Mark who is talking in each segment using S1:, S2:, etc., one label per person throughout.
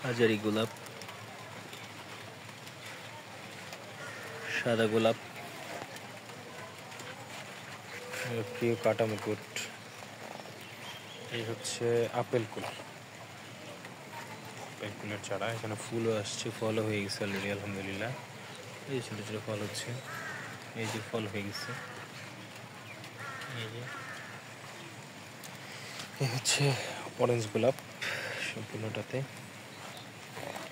S1: হাজারি গোলাপ, সাদা গোলাপ, প্রিয় কাটা মুকুট। এই হচ্ছে আপেল কুল, আপেল কুলের চারা। এখানে ফুলও আসছে, ফলও হয়ে গেছে অলরেডি আলহামদুলিল্লাহ। এই ছোটো ছোটো ফল হচ্ছে, এই যে ফল হয়ে গেছে। এই হচ্ছে অরেঞ্জ গোলাপ সম্পূর্ণটাতে।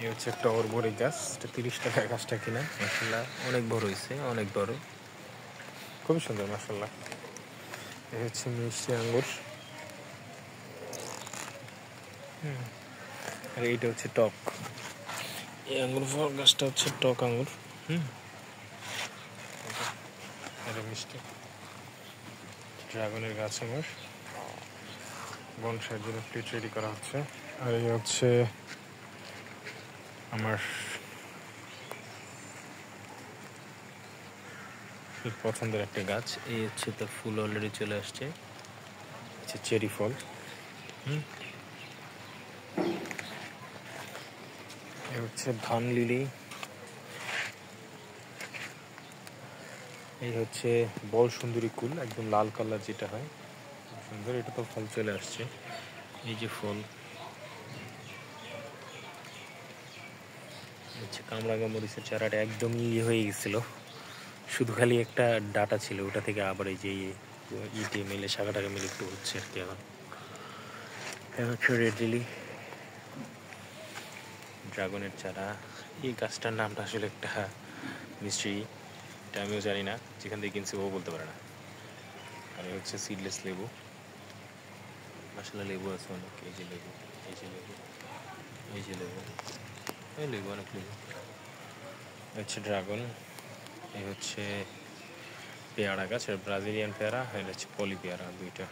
S1: এই হচ্ছে একটা অরবরি গাছ, এটা 30 টাকা গাছটা কিনা। মাশাআল্লাহ অনেক বড় হয়েছে, অনেক বড়, খুবই সুন্দর মাশাআল্লাহ। এই হচ্ছে মিষ্টি আঙ্গুর, আর এইটা হচ্ছে টক। এই আঙ্গুর ফল গাছটা হচ্ছে টক আঙ্গুর। এটা মিষ্টি। ড্রাগনের গাছ আমার বনসাইয়ের জন্য প্লেট রেডি করা হচ্ছে। আর এই হচ্ছে আমার পছন্দের একটা গাছ। এই হচ্ছে তার ফুল অলরেডি চলে আসছে, হচ্ছে চেরি ফল। এই হচ্ছে ধান লিলি। এই হচ্ছে বল সুন্দরী কুল, একদম লাল কালার যেটা হয়, সুন্দর। এটা তো ফল চলে আসছে, এই যে ফল। হচ্ছে কামরাঙা মরিচের চারাটা একদম ইয়ে হয়ে গেছিল, শুধু খালি একটা ডাটা ছিল, ওটা থেকে আবার এই যে ইটে মিলে শাখাটাকে মিলে একটু হচ্ছে আর কি। এখন হচ্ছে রেড লিলি, ড্রাগনের চারা। এই গাছটার নামটা আসলে একটা মিস্ট্রি, এটা আমিও জানি না, যেখান থেকে কিনছি ও বলতে পারে না। আর হচ্ছে সিডলেস লেবু, আসলে লেবু আছে অনেক। এই যে লেবু, এই যে লেবু, এই যে লেবু, এই লেবু, অনেক লেবু। হচ্ছে ড্রাগন। এই হচ্ছে পেয়ারা গাছ, আর ব্রাজিলিয়ান পেয়ারা, আর হচ্ছে পলি পেয়ারা, দুইটা।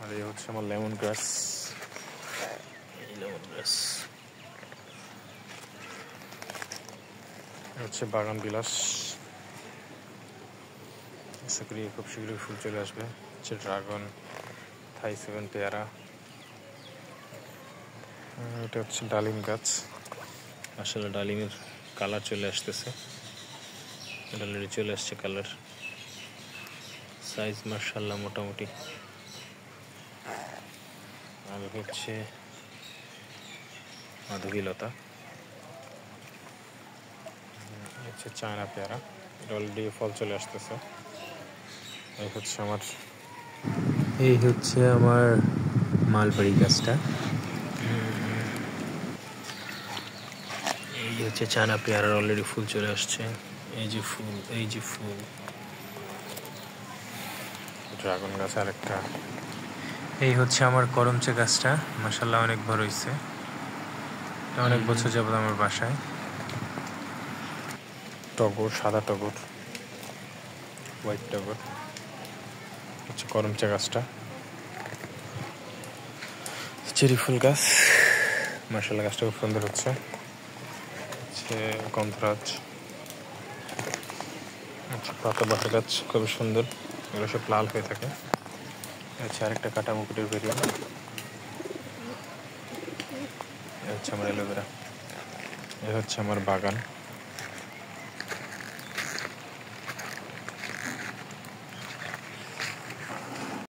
S1: আর এই হচ্ছে আমার লেমন গ্রাস, লেমন গ্রাস। হচ্ছে বাগান বিলাস, আশা করি খুব শীঘ্রই ফুল চলে আসবে। হচ্ছে ড্রাগন, থাই 7 পেয়ারা। এটা হচ্ছে ডালিম গাছ, আসলে ডালিমের কালার চলে আসতেছে, এটা অলরেডি চলে আসছে কালার। সাইজ মাশাআল্লাহ মোটামুটি। আর হচ্ছে মাধবীলতা, হচ্ছে চায়না পেয়ারা, এটা অলরেডি ফল চলে আসতেছে। এই হচ্ছে আমার মালবেরি গাছটা। এই হচ্ছে চায়না পেয়ারার অলরেডি ফুল চলে আসছে, এই যে ফুল, এই যে ফুল। ড্রাগন গাছ আরেকটা। এই হচ্ছে আমার করমচা গাছটা, মাশাআল্লাহ অনেক বড় হয়েছে, অনেক বছর যাবত আমার বাসায়। টগর, সাদা টগর, হোয়াইট টগর, হচ্ছে করমচা গাছটা। চেরি ফুল গাছ, মাশাআল্লাহ গাছটা খুব সুন্দর হচ্ছে। হচ্ছে গন্ধরাজ, হচ্ছে পাতাবাহার গাছ, খুবই সুন্দর, এগুলো সব লাল হয়ে থাকে। হচ্ছে আরেকটা কাটা মুকুটের ভেরিয়েন্ট। হচ্ছে আমার অ্যালোভেরা। এ হচ্ছে আমার বাগান।